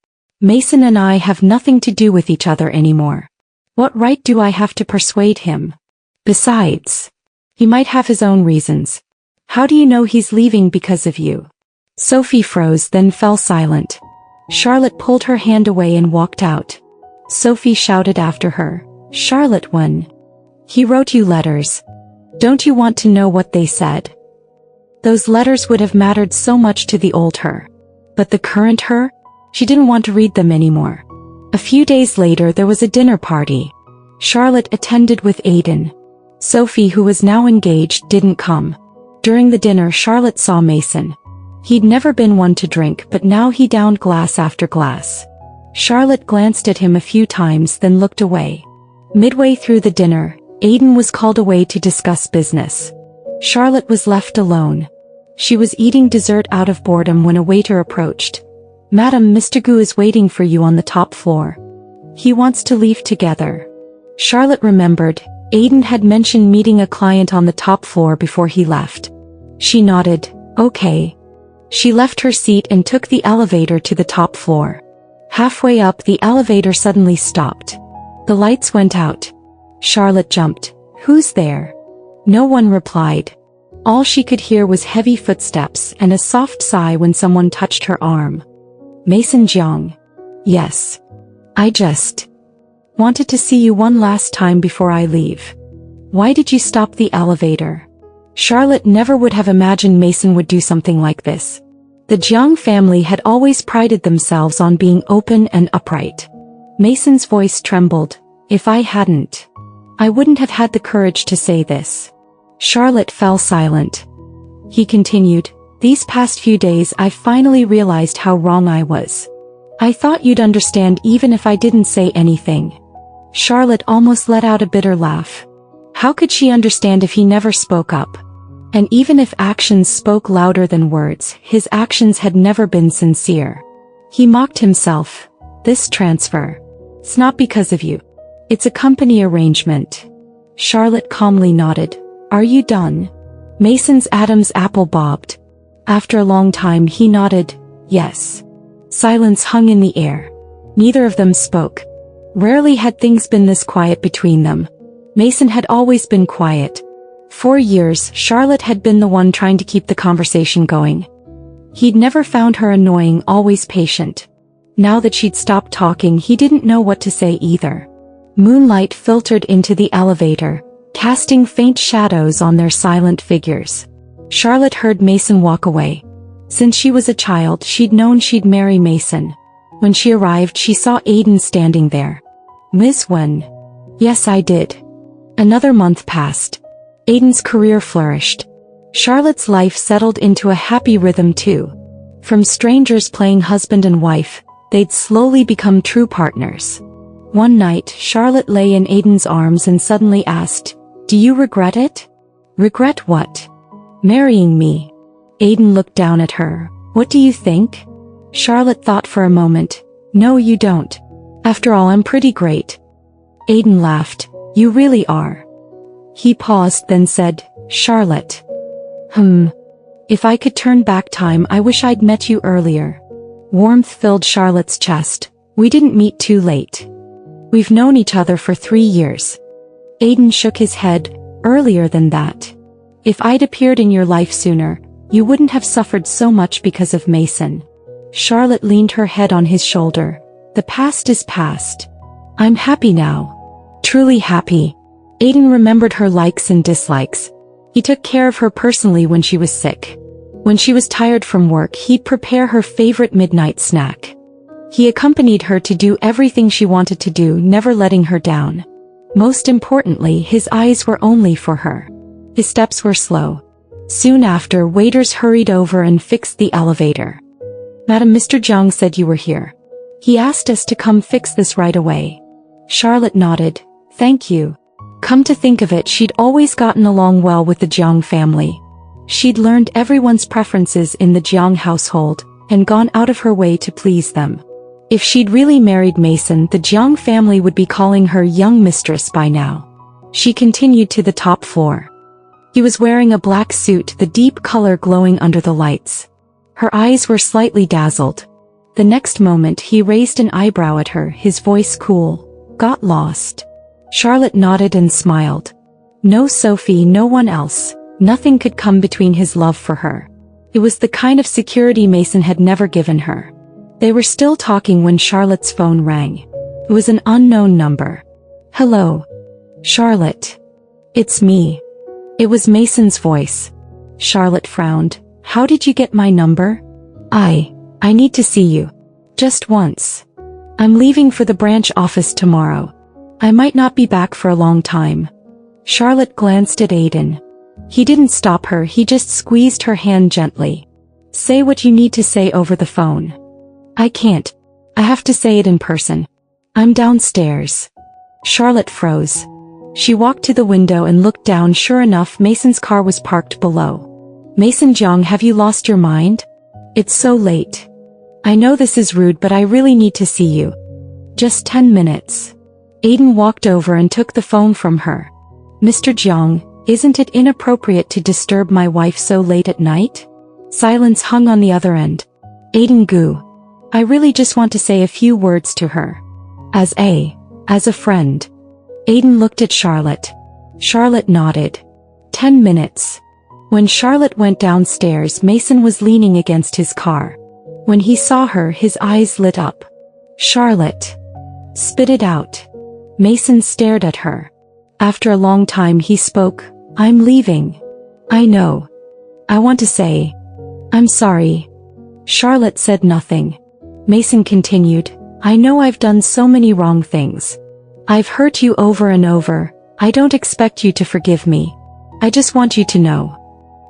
Speaker 1: Mason and I have nothing to do with each other anymore. What right do I have to persuade him? Besides, he might have his own reasons. How do you know he's leaving because of you?" Sophie froze, then fell silent. Charlotte pulled her hand away and walked out. Sophie shouted after her, "Charlotte, when he wrote you letters, don't you want to know what they said? Those letters would have mattered so much to the old her. But the current her? She didn't want to read them anymore." A few days later, there was a dinner party. Charlotte attended with Aiden. Sophie, who was now engaged, didn't come. During the dinner, Charlotte saw Mason. He'd never been one to drink, but now he downed glass after glass. Charlotte glanced at him a few times, then looked away. Midway through the dinner, Aiden was called away to discuss business. Charlotte was left alone. She was eating dessert out of boredom when a waiter approached. "Madam, Mr. Gu is waiting for you on the top floor. He wants to leave together." Charlotte remembered, Aiden had mentioned meeting a client on the top floor before he left. She nodded, "Okay." She left her seat and took the elevator to the top floor. Halfway up, the elevator suddenly stopped. The lights went out. Charlotte jumped. "Who's there?" No one replied. All she could hear was heavy footsteps and a soft sigh when someone touched her arm. "Mason Jiang." "Yes. I just wanted to see you one last time before I leave." "Why did you stop the elevator?" Charlotte never would have imagined Mason would do something like this. The Jiang family had always prided themselves on being open and upright. Mason's voice trembled. "If I hadn't, I wouldn't have had the courage to say this." Charlotte fell silent. He continued, "These past few days I've finally realized how wrong I was. I thought you'd understand even if I didn't say anything." Charlotte almost let out a bitter laugh. How could she understand if he never spoke up? And even if actions spoke louder than words, his actions had never been sincere. He mocked himself. "This transfer, it's not because of you. It's a company arrangement." Charlotte calmly nodded. "Are you done?" Mason's Adam's apple bobbed. After a long time he nodded, "Yes. Silence hung in the air. Neither of them spoke. Rarely had things been this quiet between them. Mason had always been quiet. For years, Charlotte had been the one trying to keep the conversation going. He'd never found her annoying, always patient. Now that she'd stopped talking, he didn't know what to say either. Moonlight filtered into the elevator, casting faint shadows on their silent figures. Charlotte heard Mason walk away. Since she was a child, she'd known she'd marry Mason. When she arrived, she saw Aiden standing there. "Miss Wen." "Yes, I did." Another month passed. Aiden's career flourished. Charlotte's life settled into a happy rhythm too. From strangers playing husband and wife, they'd slowly become true partners. One night, Charlotte lay in Aiden's arms and suddenly asked, "Do you regret it?" "Regret what?" "Marrying me." Aiden looked down at her. "What do you think?" Charlotte thought for a moment. "No, you don't. After all, I'm pretty great." Aiden laughed. "You really are." He paused, then said, "Charlotte. If I could turn back time, I wish I'd met you earlier." Warmth filled Charlotte's chest. "We didn't meet too late. We've known each other for 3 years." Aiden shook his head. "Earlier than that. If I'd appeared in your life sooner, you wouldn't have suffered so much because of Mason." Charlotte leaned her head on his shoulder. "The past is past. I'm happy now. Truly happy." Aiden remembered her likes and dislikes. He took care of her personally when she was sick. When she was tired from work, he'd prepare her favorite midnight snack. He accompanied her to do everything she wanted to do, never letting her down. Most importantly, his eyes were only for her. His steps were slow. Soon after, waiters hurried over and fixed the elevator. "Madam, Mr. Jiang said you were here. He asked us to come fix this right away." Charlotte nodded. "Thank you." Come to think of it, she'd always gotten along well with the Jiang family. She'd learned everyone's preferences in the Jiang household, and gone out of her way to please them. If she'd really married Mason, the Jiang family would be calling her young mistress by now. She continued to the top floor. He was wearing a black suit, the deep color glowing under the lights. Her eyes were slightly dazzled. The next moment he raised an eyebrow at her, his voice cool. "Got lost." Charlotte nodded and smiled. No Sophie, no one else. Nothing could come between his love for her. It was the kind of security Mason had never given her. They were still talking when Charlotte's phone rang. It was an unknown number. "Hello. Charlotte. It's me." It was Mason's voice. Charlotte frowned. "How did you get my number?" I need to see you. Just once. I'm leaving for the branch office tomorrow. I might not be back for a long time." Charlotte glanced at Aiden. He didn't stop her, he just squeezed her hand gently. "Say what you need to say over the phone." "I can't. I have to say it in person. I'm downstairs." Charlotte froze. She walked to the window and looked down. Sure enough, Mason's car was parked below. "Mason Jiang, have you lost your mind? It's so late. I know this is rude, but I really need to see you. Just 10 minutes. Aiden walked over and took the phone from her. "Mr. Jiang, isn't it inappropriate to disturb my wife so late at night?" Silence hung on the other end. Aiden goo. "I really just want to say a few words to her. As a friend." Aiden looked at Charlotte. Charlotte nodded. 10 minutes. When Charlotte went downstairs, Mason was leaning against his car. When he saw her, his eyes lit up. "Charlotte. Spit it out." Mason stared at her. After a long time he spoke. "I'm leaving. I know. I want to say, I'm sorry." Charlotte said nothing. Mason continued, "I know I've done so many wrong things. I've hurt you over and over. I don't expect you to forgive me. I just want you to know.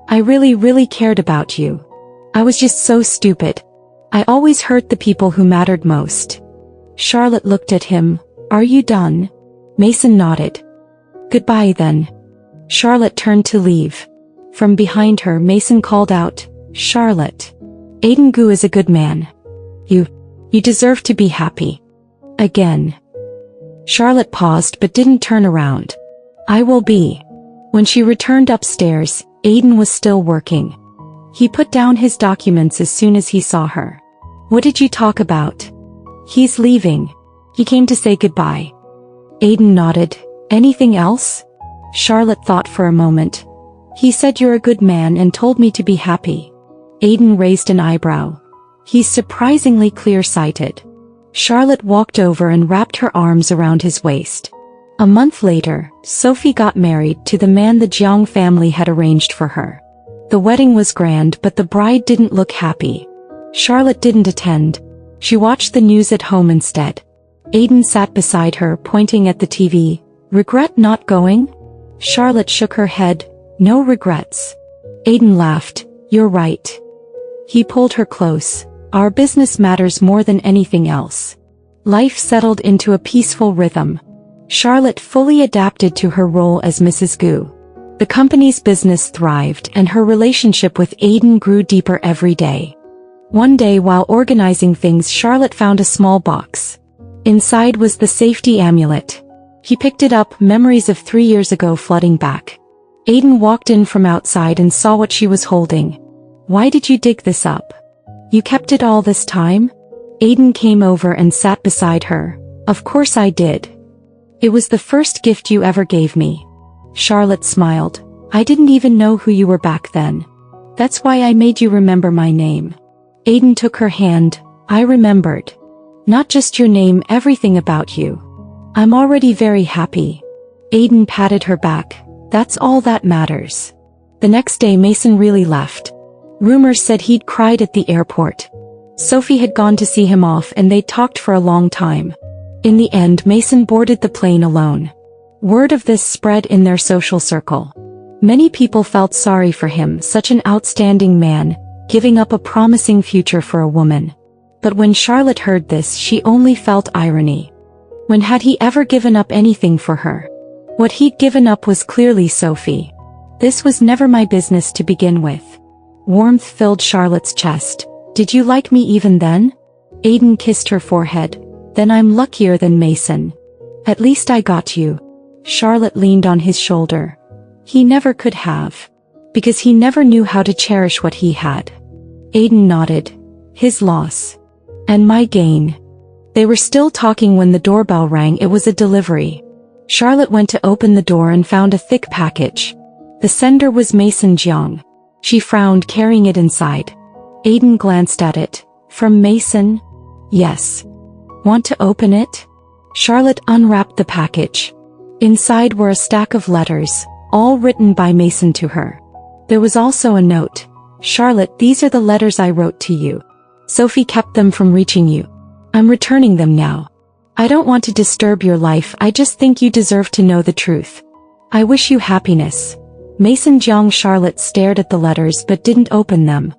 Speaker 1: I really cared about you. I was just so stupid. I always hurt the people who mattered most." Charlotte looked at him. "Are you done?" Mason nodded. "Goodbye then." Charlotte turned to leave. From behind her, Mason called out, "Charlotte. Aiden Gu is a good man. You deserve to be happy. Again." Charlotte paused but didn't turn around. "I will be." When she returned upstairs, Aiden was still working. He put down his documents as soon as he saw her. What did you talk about? He's leaving. He came to say goodbye. Aiden nodded. Anything else? Charlotte thought for a moment. He said you're a good man and told me to be happy. Aiden raised an eyebrow. He's surprisingly clear-sighted. Charlotte walked over and wrapped her arms around his waist. A month later, Sophie got married to the man the Jiang family had arranged for her. The wedding was grand, but the bride didn't look happy. Charlotte didn't attend. She watched the news at home instead. Aiden sat beside her, pointing at the TV. Regret not going? Charlotte shook her head. No regrets. Aiden laughed. You're right. He pulled her close. Our business matters more than anything else. Life settled into a peaceful rhythm. Charlotte fully adapted to her role as Mrs. Gu. The company's business thrived and her relationship with Aiden grew deeper every day. One day while organizing things, Charlotte found a small box. Inside was the safety amulet. He picked it up, memories of 3 years ago flooding back. Aiden walked in from outside and saw what she was holding. Why did you dig this up? You kept it all this time? Aiden came over and sat beside her. Of course I did. It was the first gift you ever gave me. Charlotte smiled. I didn't even know who you were back then. That's why I made you remember my name. Aiden took her hand. I remembered. Not just your name, everything about you. I'm already very happy. Aiden patted her back. That's all that matters. The next day Mason really left. Rumors said he'd cried at the airport. Sophie had gone to see him off and they talked for a long time. In the end, Mason boarded the plane alone. Word of this spread in their social circle. Many people felt sorry for him, such an outstanding man, giving up a promising future for a woman. But when Charlotte heard this, she only felt irony. When had he ever given up anything for her? What he'd given up was clearly Sophie. This was never my business to begin with. Warmth filled Charlotte's chest. Did you like me even then? Aiden kissed her forehead. Then I'm luckier than Mason. At least I got you. Charlotte leaned on his shoulder. He never could have. Because he never knew how to cherish what he had. Aiden nodded. His loss. And my gain. They were still talking when the doorbell rang. It was a delivery. Charlotte went to open the door and found a thick package. The sender was Mason Jiang. She frowned, carrying it inside. Aiden glanced at it. From Mason? Yes. Want to open it? Charlotte unwrapped the package. Inside were a stack of letters, all written by Mason to her. There was also a note. Charlotte, these are the letters I wrote to you. Sophie kept them from reaching you. I'm returning them now. I don't want to disturb your life, I just think you deserve to know the truth. I wish you happiness. Mason Jiang. Charlotte stared at the letters but didn't open them.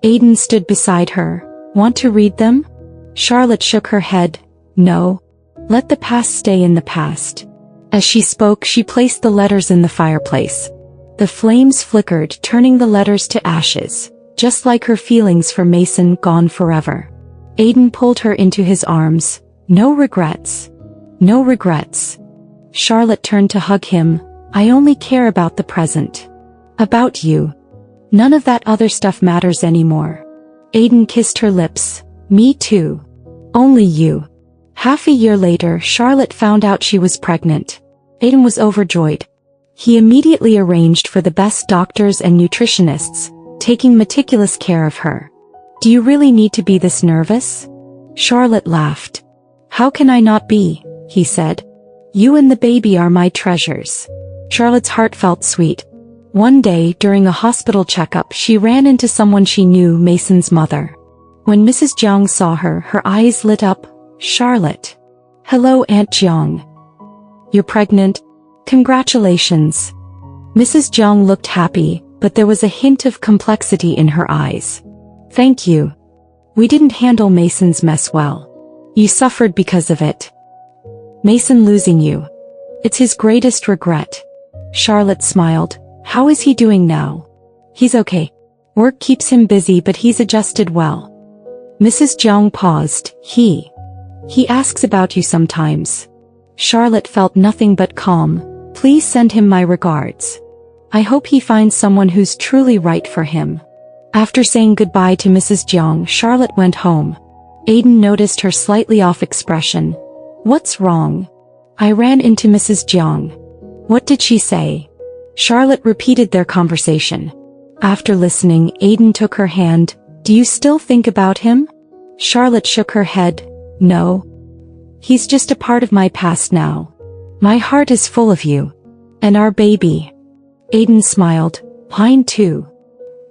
Speaker 1: Aiden stood beside her. Want to read them? Charlotte shook her head. No. Let the past stay in the past. As she spoke, she placed the letters in the fireplace. The flames flickered, turning the letters to ashes, just like her feelings for Mason, gone forever. Aiden pulled her into his arms. No regrets. No regrets. Charlotte turned to hug him. I only care about the present. About you. None of that other stuff matters anymore. Aiden kissed her lips. Me too. Only you. Half a year later, Charlotte found out she was pregnant. Aiden was overjoyed. He immediately arranged for the best doctors and nutritionists, taking meticulous care of her. Do you really need to be this nervous? Charlotte laughed. How can I not be? He said. You and the baby are my treasures. Charlotte's heart felt sweet. One day, during a hospital checkup, she ran into someone she knew, Mason's mother. When Mrs. Jiang saw her, her eyes lit up. Charlotte. Hello, Aunt Jiang. You're pregnant? Congratulations. Mrs. Jiang looked happy, but there was a hint of complexity in her eyes. Thank you. We didn't handle Mason's mess well. You suffered because of it. Mason losing you. It's his greatest regret. Charlotte smiled. How is he doing now? He's okay. Work keeps him busy, but he's adjusted well. Mrs. Jiang paused. He asks about you sometimes. Charlotte felt nothing but calm. Please send him my regards. I hope he finds someone who's truly right for him. After saying goodbye to Mrs. Jiang, Charlotte went home. Aiden noticed her slightly off expression. What's wrong? I ran into Mrs. Jiang. What did she say? Charlotte repeated their conversation. After listening, Aiden took her hand. Do you still think about him? Charlotte shook her head. No. He's just a part of my past now. My heart is full of you. And our baby. Aiden smiled. Mine too.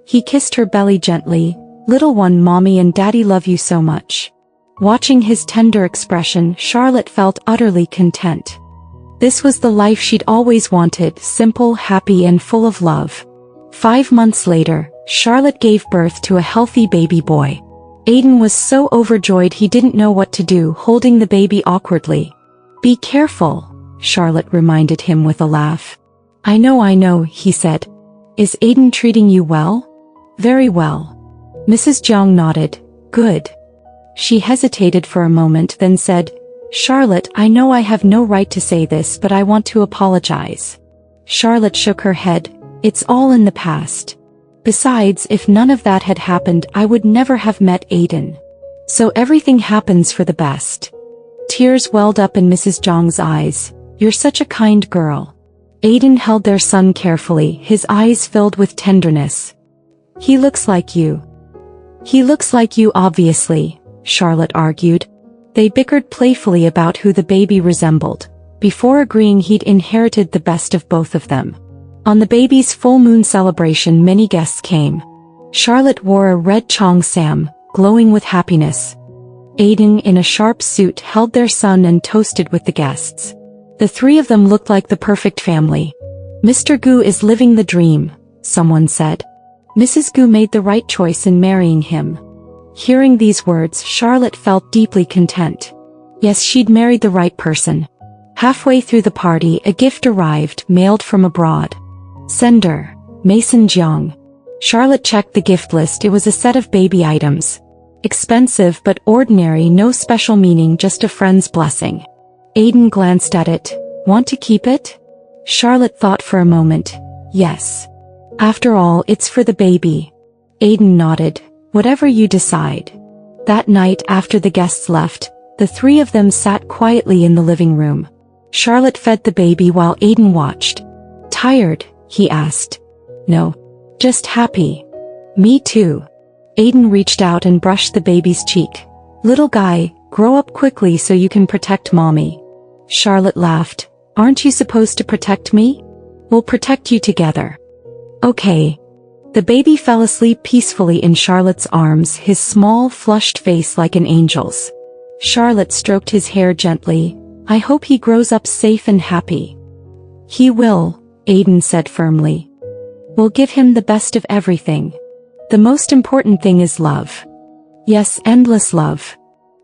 Speaker 1: He kissed her belly gently. Little one, mommy and daddy love you so much. Watching his tender expression, Charlotte felt utterly content. This was the life she'd always wanted, simple, happy and full of love. 5 months later, Charlotte gave birth to a healthy baby boy. Aiden was so overjoyed he didn't know what to do, holding the baby awkwardly. Be careful, Charlotte reminded him with a laugh. I know, he said. Is Aiden treating you well? Very well. Mrs. Jiang nodded. Good. She hesitated for a moment, then said, Charlotte, I know I have no right to say this, but I want to apologize. Charlotte shook her head. It's all in the past. Besides, if none of that had happened, I would never have met Aiden. So everything happens for the best. Tears welled up in Mrs. Jiang's eyes. You're such a kind girl. Aiden held their son carefully, his eyes filled with tenderness. He looks like you. He looks like you, obviously, Charlotte argued. They bickered playfully about who the baby resembled, before agreeing he'd inherited the best of both of them. On the baby's full moon celebration, many guests came. Charlotte wore a red cheongsam, glowing with happiness. Aiden, in a sharp suit, held their son and toasted with the guests. The three of them looked like the perfect family. Mr. Gu is living the dream, someone said. Mrs. Gu made the right choice in marrying him. Hearing these words, Charlotte felt deeply content. Yes, she'd married the right person. Halfway through the party, a gift arrived, mailed from abroad. Sender, Mason Jiang. Charlotte checked the gift list. It was a set of baby items. Expensive but ordinary, no special meaning, just a friend's blessing. Aiden glanced at it. Want to keep it? Charlotte thought for a moment. Yes. After all, it's for the baby. Aiden nodded. Whatever you decide. That night, after the guests left, the three of them sat quietly in the living room. Charlotte fed the baby while Aiden watched. Tired? He asked. No. Just happy. Me too. Aiden reached out and brushed the baby's cheek. Little guy, grow up quickly so you can protect mommy. Charlotte laughed. Aren't you supposed to protect me? We'll protect you together. Okay. The baby fell asleep peacefully in Charlotte's arms, his small, flushed face like an angel's. Charlotte stroked his hair gently. I hope he grows up safe and happy. He will, Aiden said firmly. We'll give him the best of everything. The most important thing is love. Yes, endless love.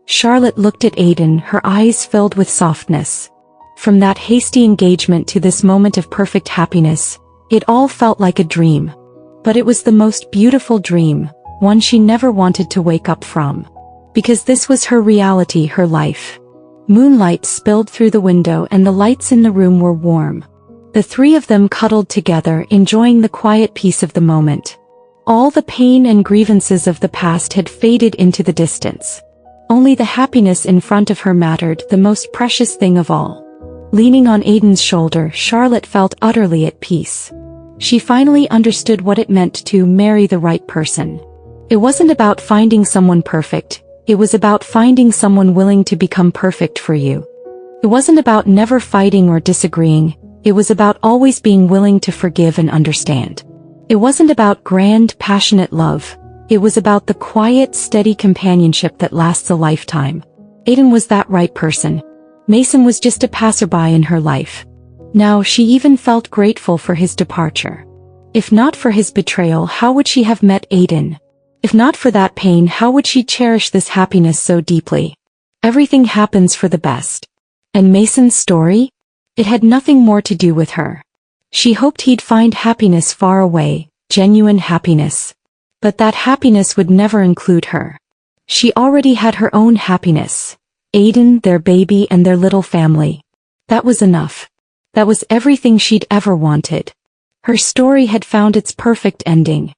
Speaker 1: Charlotte looked at Aiden, her eyes filled with softness. From that hasty engagement to this moment of perfect happiness, it all felt like a dream. But it was the most beautiful dream, one she never wanted to wake up from. Because this was her reality, her life. Moonlight spilled through the window and the lights in the room were warm. The three of them cuddled together, enjoying the quiet peace of the moment. All the pain and grievances of the past had faded into the distance. Only the happiness in front of her mattered, the most precious thing of all. Leaning on Aiden's shoulder, Charlotte felt utterly at peace. She finally understood what it meant to marry the right person. It wasn't about finding someone perfect, it was about finding someone willing to become perfect for you. It wasn't about never fighting or disagreeing, it was about always being willing to forgive and understand. It wasn't about grand, passionate love, it was about the quiet, steady companionship that lasts a lifetime. Aiden was that right person. Mason was just a passerby in her life. Now she even felt grateful for his departure. If not for his betrayal, how would she have met Aiden? If not for that pain, how would she cherish this happiness so deeply? Everything happens for the best. And Mason's story? It had nothing more to do with her. She hoped he'd find happiness far away, genuine happiness. But that happiness would never include her. She already had her own happiness. Aiden, their baby, and their little family. That was enough. That was everything she'd ever wanted. Her story had found its perfect ending.